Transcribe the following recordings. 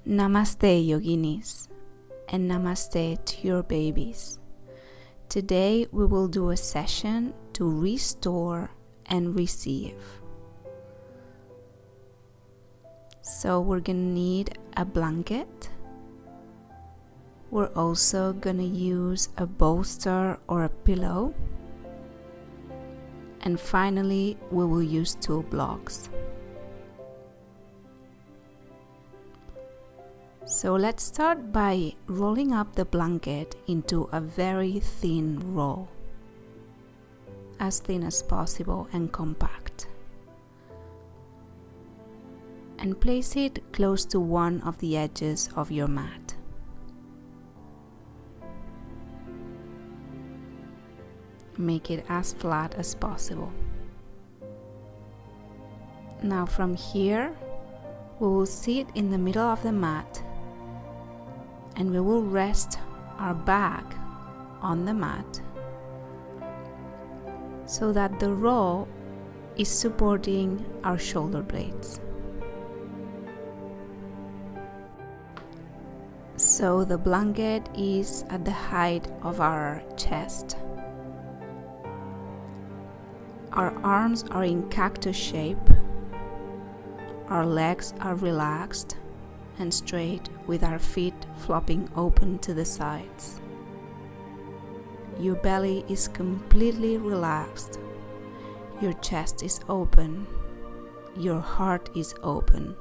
Namaste, yoginis, and namaste to your babies. Today we will do a session to restore and receive. So we're gonna need a blanket. We're also gonna use a bolster or a pillow. And finally, we will use 2 blocks. So let's start by rolling up the blanket into a very thin roll, as thin as possible and compact. And place it close to one of the edges of your mat. Make it as flat as possible. Now from here, we will sit in the middle of the mat and we will rest our back on the mat so that the roll is supporting our shoulder blades. So the blanket is at the height of our chest. Our arms are in cactus shape. Our legs are relaxed and straight with our feet flopping open to the sides. Your belly is completely relaxed. Your chest is open. Your heart is open.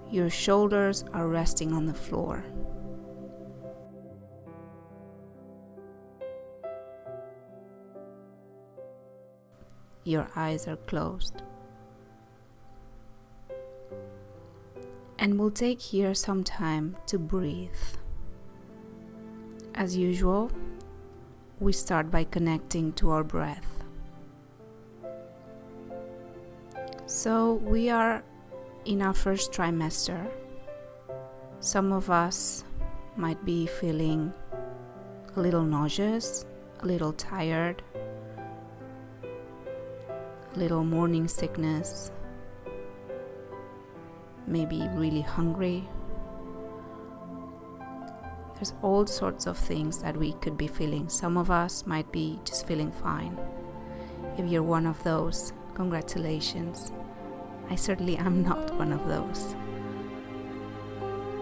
Your shoulders are resting on the floor. Your eyes are closed. And we'll take here some time to breathe. As usual, we start by connecting to our breath. So we are in our first trimester. Some of us might be feeling a little nauseous, a little tired, a little morning sickness, maybe really hungry. There's all sorts of things that we could be feeling. Some of us might be just feeling fine. If you're one of those, congratulations. I certainly am not one of those.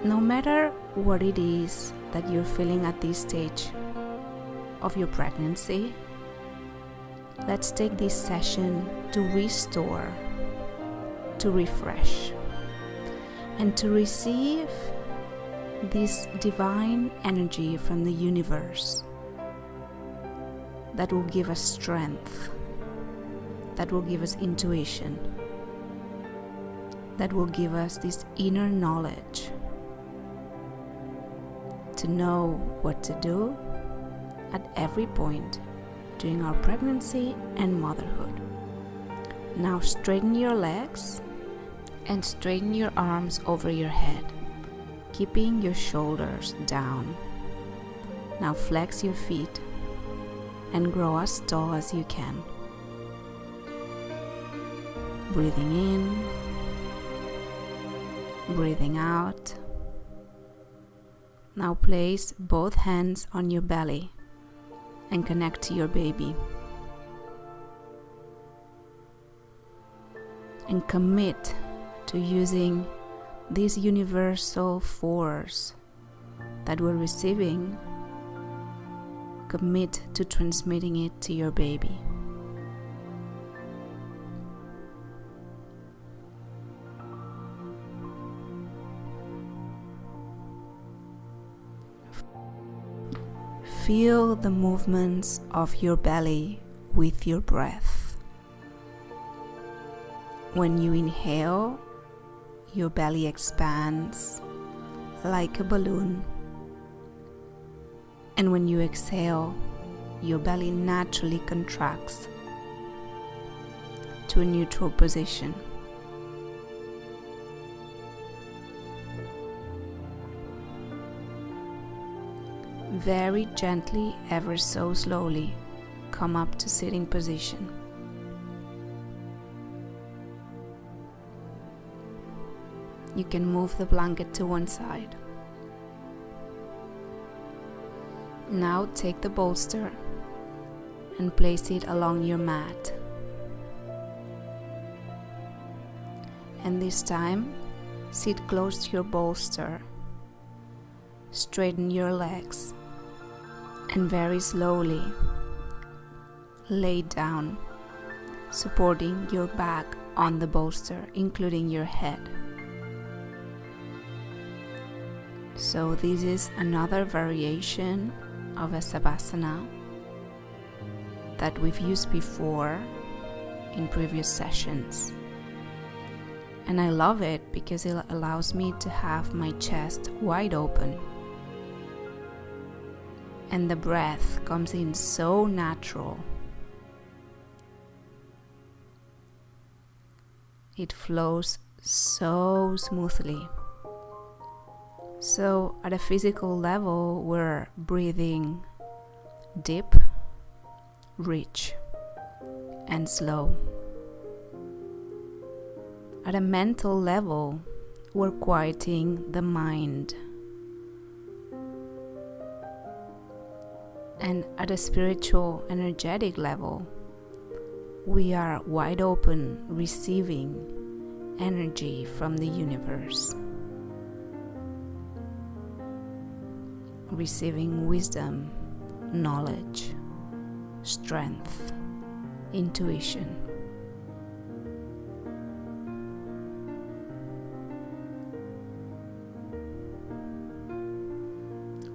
No matter what it is that you're feeling at this stage of your pregnancy, let's take this session to restore, to refresh, and to receive this divine energy from the universe that will give us strength, that will give us intuition, that will give us this inner knowledge to know what to do at every point during our pregnancy and motherhood. Now straighten your legs and straighten your arms over your head, keeping your shoulders down. Now flex your feet and grow as tall as you can. Breathing in, breathing out. Now place both hands on your belly and connect to your baby. And commit to using this universal force that we're receiving. Commit to transmitting it to your baby. Feel the movements of your belly with your breath. When you inhale, your belly expands like a balloon. And when you exhale, your belly naturally contracts to a neutral position. Very gently, ever so slowly, come up to sitting position. You can move the blanket to one side. Now take the bolster and place it along your mat. And this time, sit close to your bolster. Straighten your legs and very slowly lay down, supporting your back on the bolster, including your head. So this is another variation of a Savasana that we've used before in previous sessions. And I love it because it allows me to have my chest wide open. And the breath comes in so natural. It flows so smoothly. So at a physical level, we're breathing deep, rich, and slow. At a mental level, we're quieting the mind. And at a spiritual, energetic level, we are wide open, receiving energy from the universe. Receiving wisdom, knowledge, strength, intuition.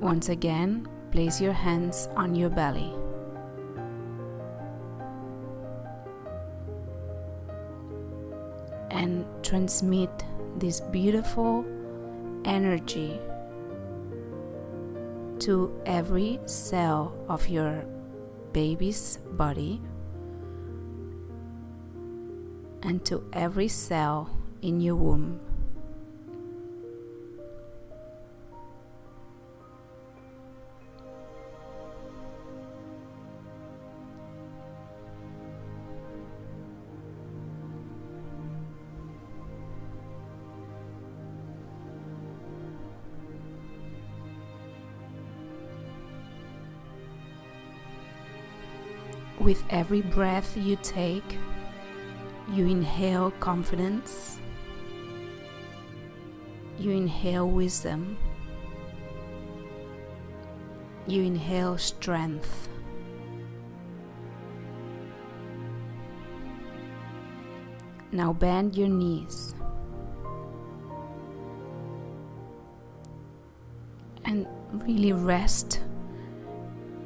Once again, place your hands on your belly. And transmit this beautiful energy to every cell of your baby's body and to every cell in your womb. With every breath you take, you inhale confidence, you inhale wisdom, you inhale strength. Now bend your knees and really rest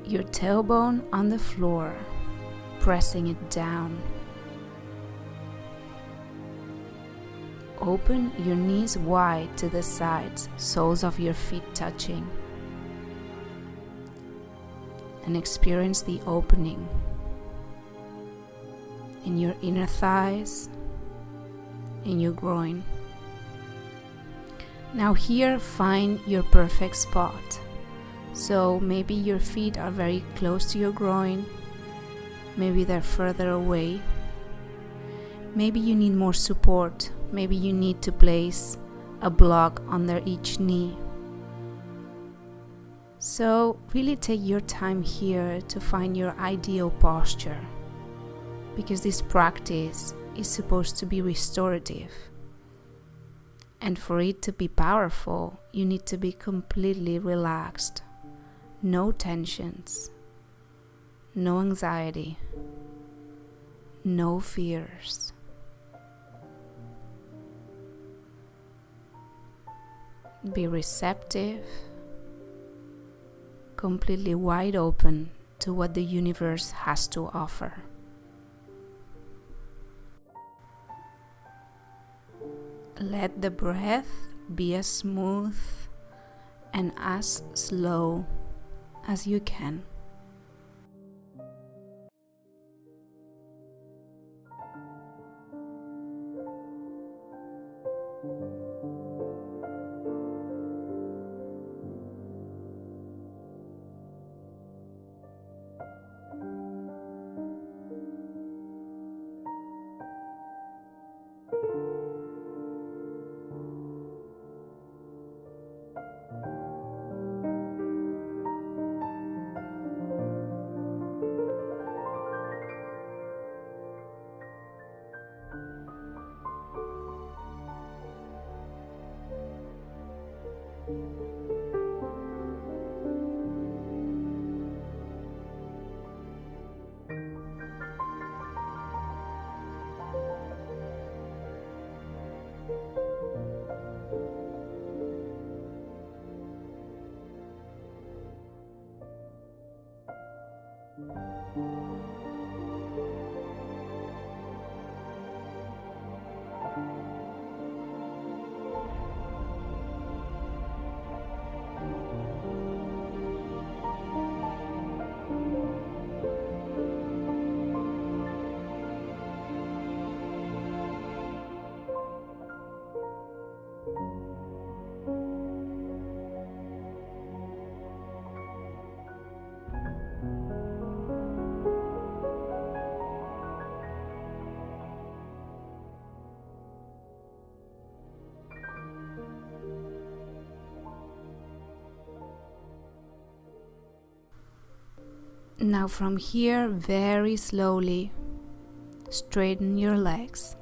your tailbone on the floor, pressing it down. Open your knees wide to the sides, soles of your feet touching, and experience the opening in your inner thighs, in your groin. Now here, find your perfect spot. So maybe your feet are very close to your groin, maybe they're further away, maybe you need more support, maybe you need to place a block under each knee. So really take your time here to find your ideal posture, because this practice is supposed to be restorative. And for it to be powerful, you need to be completely relaxed. No tensions, no anxiety, no fears. Be receptive, completely wide open to what the universe has to offer. Let the breath be as smooth and as slow as you can. Now from here, very slowly, straighten your legs.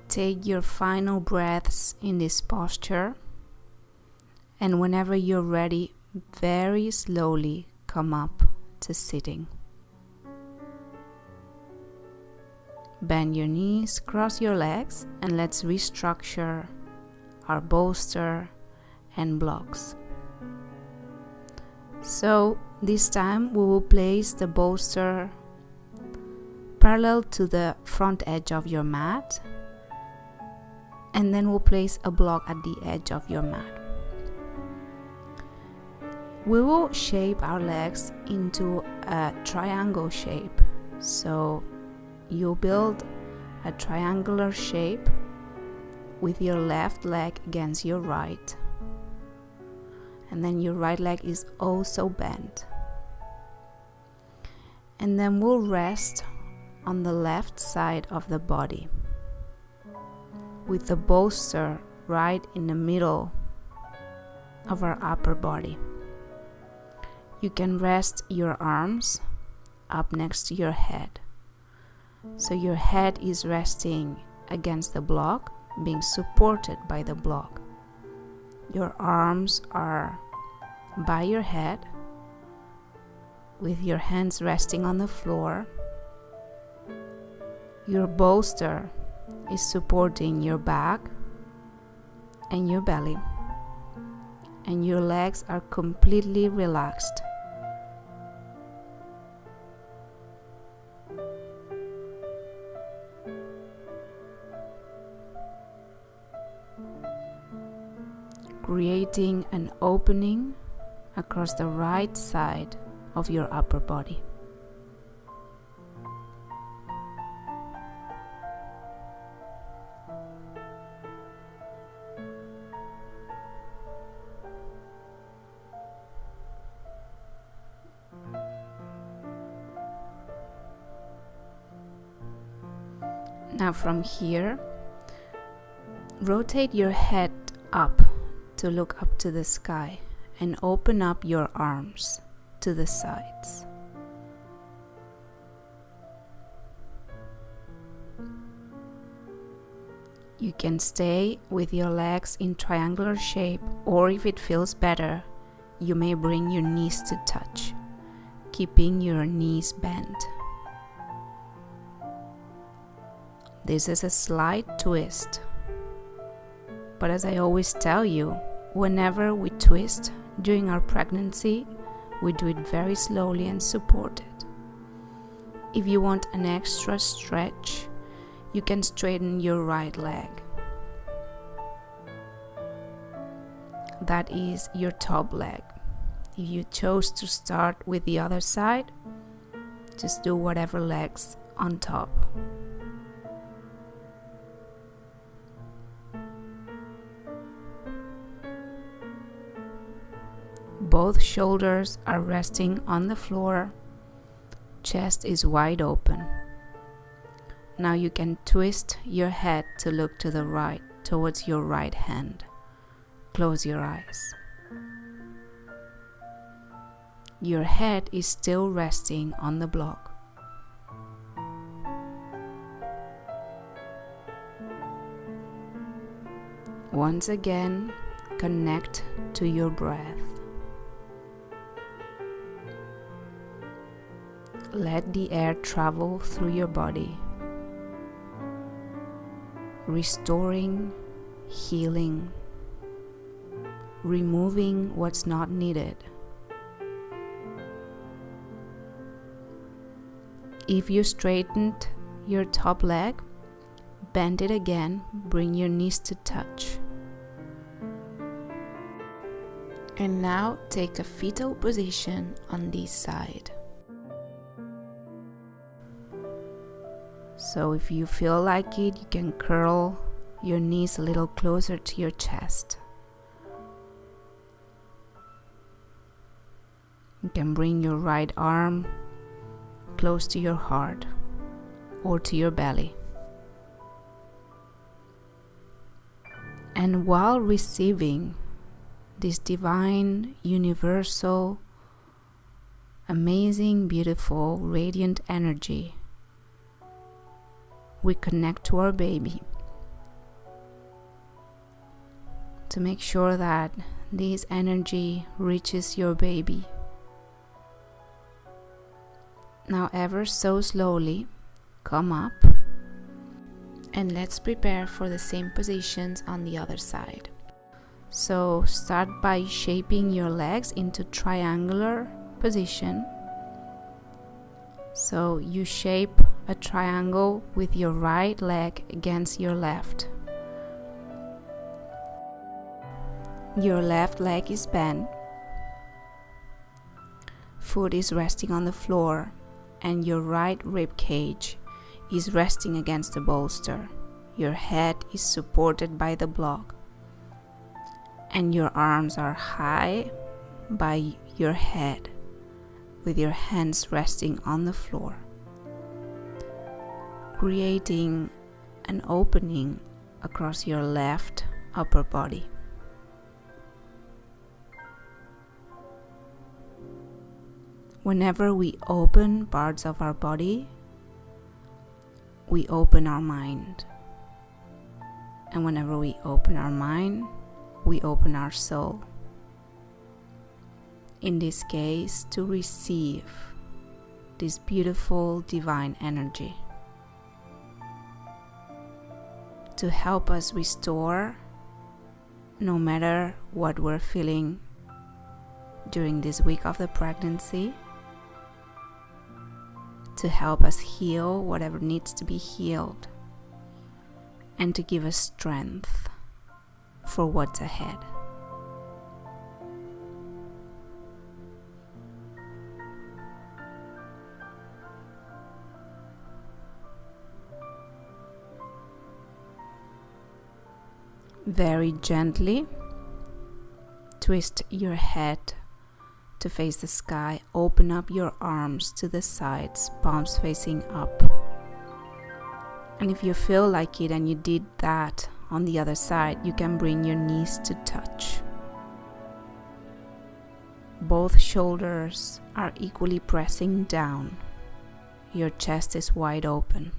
Take your final breaths in this posture, and whenever you're ready, very slowly come up to sitting. Bend your knees, cross your legs, and let's restructure our bolster and blocks. So this time we will place the bolster parallel to the front edge of your mat, and then we'll place a block at the edge of your mat. We will shape our legs into a triangle shape. So you'll build a triangular shape with your left leg against your right. And then your right leg is also bent. And then we'll rest on the left side of the body, with the bolster right in the middle of our upper body. You can rest your arms up next to your head. So your head is resting against the block, being supported by the block. Your arms are by your head, with your hands resting on the floor. Your bolster is supporting your back and your belly, and your legs are completely relaxed. Creating an opening across the right side of your upper body. Now from here, rotate your head up to look up to the sky and open up your arms to the sides. You can stay with your legs in triangular shape, or if it feels better, you may bring your knees to touch, keeping your knees bent. This is a slight twist, but as I always tell you, whenever we twist during our pregnancy, we do it very slowly and supported. If you want an extra stretch, you can straighten your right leg. That is your top leg. If you chose to start with the other side, just do whatever legs on top. Both shoulders are resting on the floor. Chest is wide open. Now you can twist your head to look to the right, towards your right hand. Close your eyes. Your head is still resting on the block. Once again, connect to your breath. Let the air travel through your body, restoring, healing, removing what's not needed, If you straightened your top leg, bend it again, bring your knees to touch. And now take a fetal position on this side. So if you feel like it, you can curl your knees a little closer to your chest. You can bring your right arm close to your heart or to your belly. And while receiving this divine, universal, amazing, beautiful, radiant energy, we connect to our baby to make sure that this energy reaches your baby. Now, ever so slowly, come up, and let's prepare for the same positions on the other side. So start by shaping your legs into triangular position. So you shape a triangle with your right leg against your left. Your left leg is bent, foot is resting on the floor, and your right rib cage is resting against the bolster. Your head is supported by the block, and your arms are high by your head, with your hands resting on the floor, creating an opening across your left upper body. Whenever we open parts of our body, we open our mind. And whenever we open our mind, we open our soul. In this case, to receive this beautiful divine energy, to help us restore no matter what we're feeling during this week of the pregnancy, to help us heal whatever needs to be healed, and to give us strength for what's ahead. Very gently twist your head to face the sky. Open up your arms to the sides, palms facing up. And if you feel like it and you did that on the other side, you can bring your knees to touch. Both shoulders are equally pressing down. Your chest is wide open.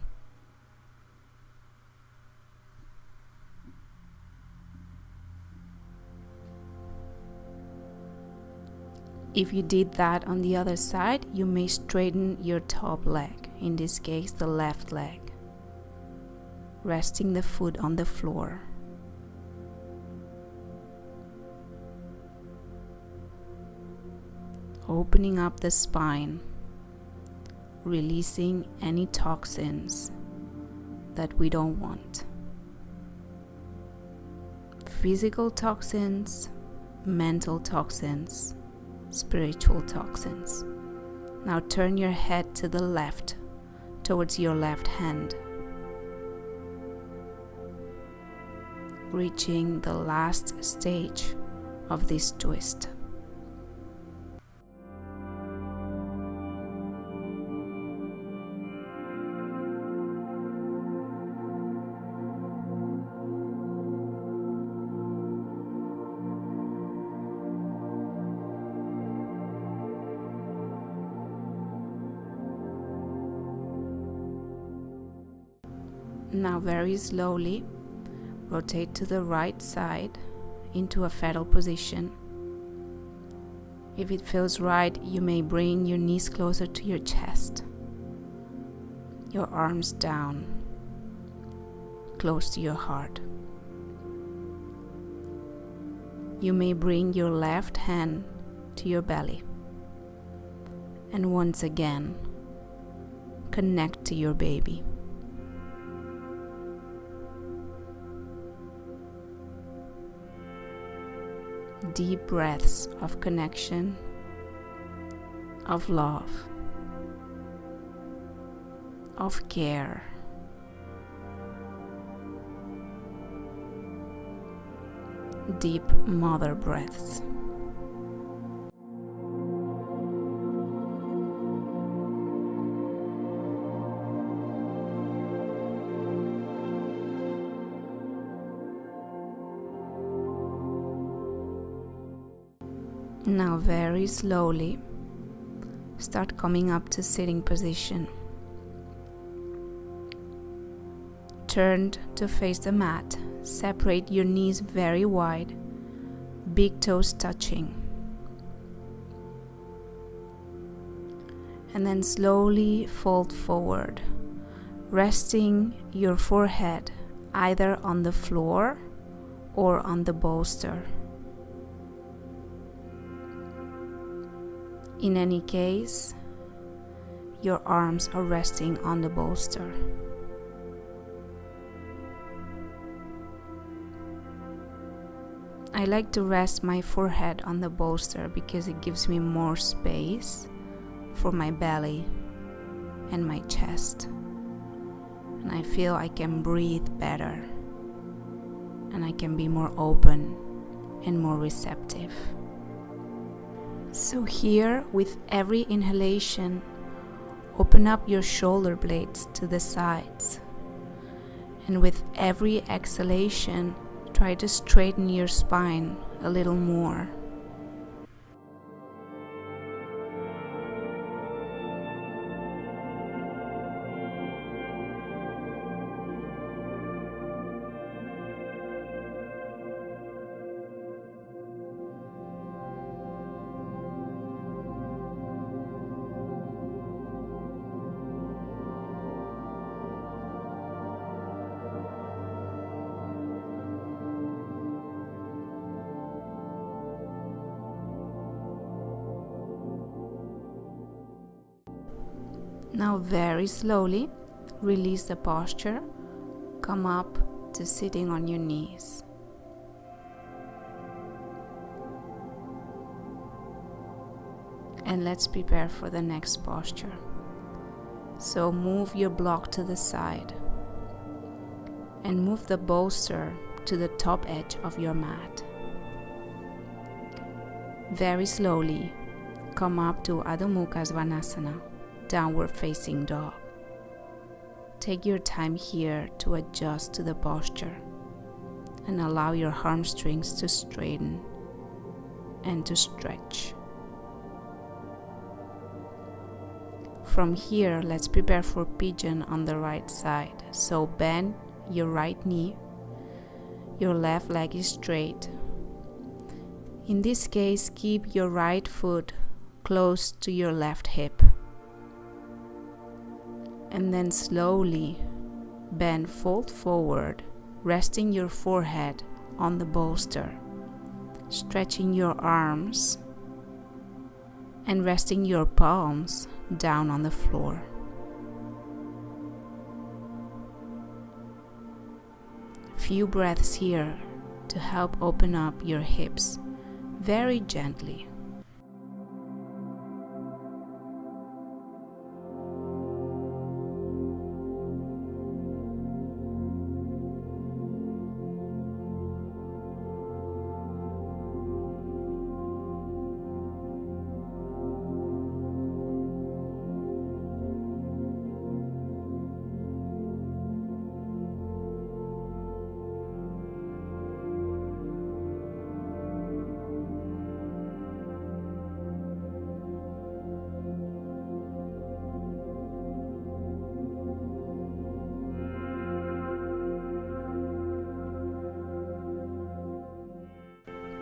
If you did that on the other side, you may straighten your top leg, in this case the left leg, resting the foot on the floor. Opening up the spine, releasing any toxins that we don't want. Physical toxins, mental toxins, spiritual toxins. Now turn your head to the left, towards your left hand, reaching the last stage of this twist. Now very slowly rotate to the right side into a fetal position. If it feels right, you may bring your knees closer to your chest, your arms down, close to your heart. You may bring your left hand to your belly, and once again connect to your baby. Deep breaths of connection, of love, of care. Deep mother breaths. Now very slowly start coming up to sitting position. Turned to face the mat, separate your knees very wide, big toes touching. And then slowly fold forward, resting your forehead either on the floor or on the bolster. In any case, your arms are resting on the bolster. I like to rest my forehead on the bolster because it gives me more space for my belly and my chest. And I feel I can breathe better and I can be more open and more receptive. So here, with every inhalation, open up your shoulder blades to the sides. And with every exhalation, try to straighten your spine a little more. Now very slowly release the posture, come up to sitting on your knees. And let's prepare for the next posture. So move your block to the side and move the bolster to the top edge of your mat. Very slowly come up to Adho Mukha Svanasana, downward facing dog. Take your time here to adjust to the posture and allow your hamstrings to straighten and to stretch. From here, let's prepare for pigeon on the right side. So bend your right knee, your left leg is straight. In this case, keep your right foot close to your left hip. And then slowly bend, fold forward, resting your forehead on the bolster, stretching your arms and resting your palms down on the floor. Few breaths here to help open up your hips very gently.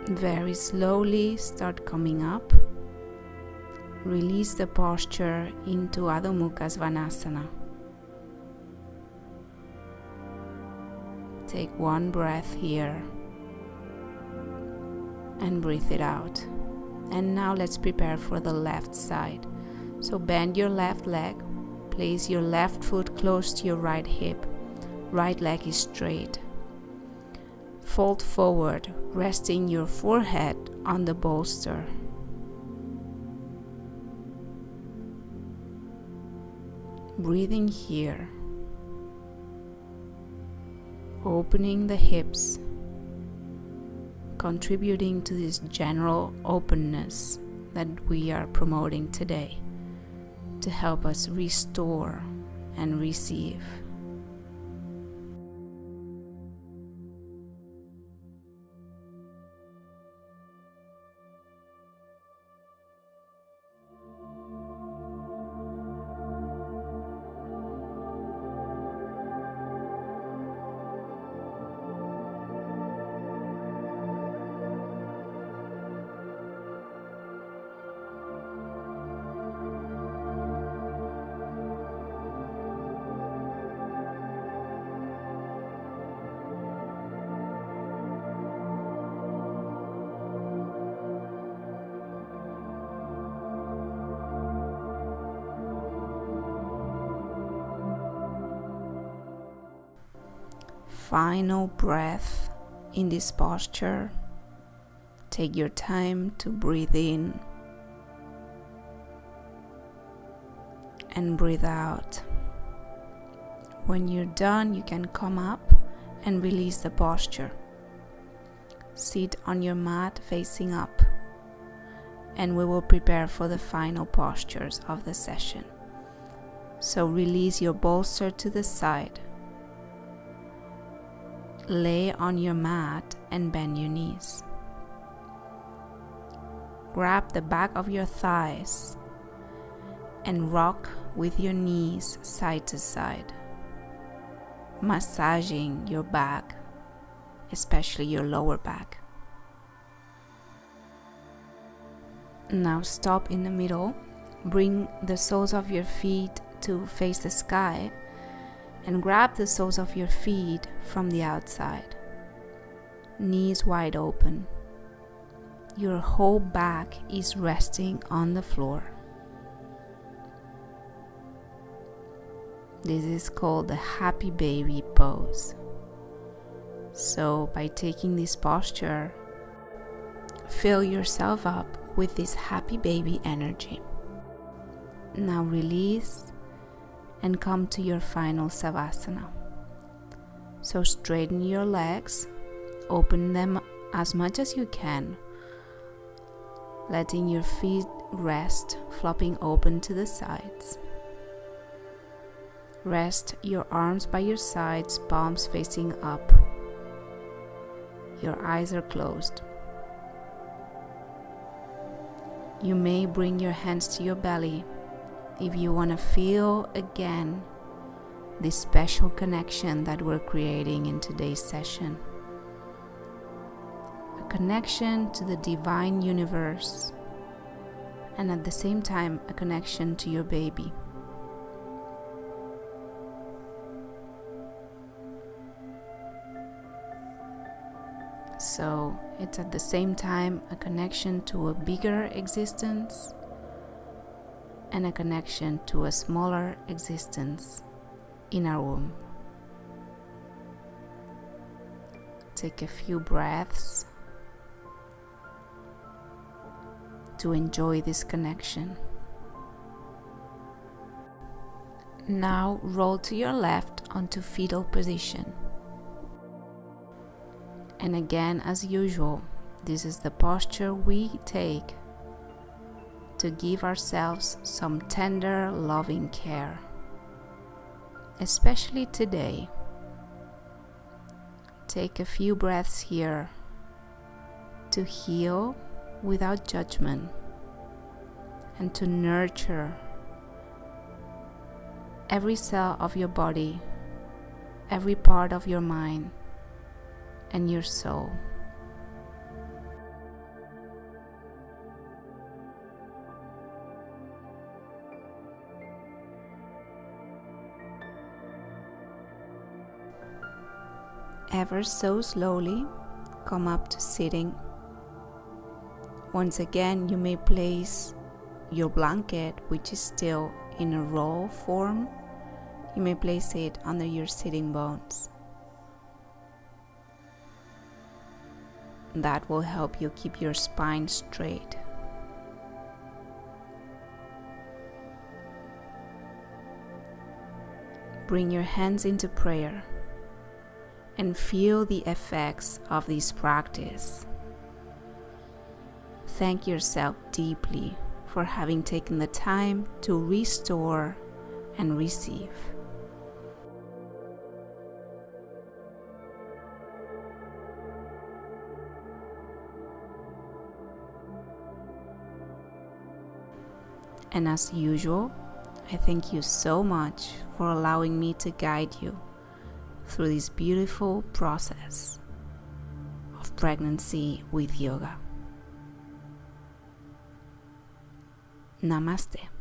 Very slowly start coming up. Release the posture into Adho Mukha Svanasana. Take one breath here and breathe it out. And now let's prepare for the left side. So bend your left leg, Place your left foot close to your right hip. Right leg is straight. Fold forward, resting your forehead on the bolster. Breathing here. Opening the hips, contributing to this general openness that we are promoting today to help us restore and receive. Final breath in this posture. Take your time to breathe in and breathe out. When you're done, you can come up and release the posture. Sit on your mat facing up, and we will prepare for the final postures of the session. So release your bolster to the side. Lay on your mat and bend your knees. Grab the back of your thighs and rock with your knees side to side, massaging your back, especially your lower back. Now stop in the middle. Bring the soles of your feet to face the sky and grab the soles of your feet from the outside. Knees wide open. Your whole back is resting on the floor. This is called the happy baby pose. So by taking this posture, fill yourself up with this happy baby energy. Now release and come to your final savasana. So straighten your legs, open them as much as you can, letting your feet rest, flopping open to the sides. Rest your arms by your sides, palms facing up. Your eyes are closed. You may bring your hands to your belly if you want to feel again this special connection that we're creating in today's session. A connection to the divine universe, and at the same time a connection to your baby. So it's at the same time a connection to a bigger existence and a connection to a smaller existence in our womb. Take a few breaths to enjoy this connection. Now roll to your left onto fetal position. And again, as usual, this is the posture we take to give ourselves some tender, loving care. Especially today. Take a few breaths here to heal without judgment and to nurture every cell of your body, every part of your mind and your soul. Ever so slowly, come up to sitting. Once again, you may place your blanket, which is still in a roll form, you may place it under your sitting bones. That will help you keep your spine straight. Bring your hands into prayer and feel the effects of this practice. Thank yourself deeply for having taken the time to restore and receive. And as usual, I thank you so much for allowing me to guide you through this beautiful process of pregnancy with yoga. Namaste.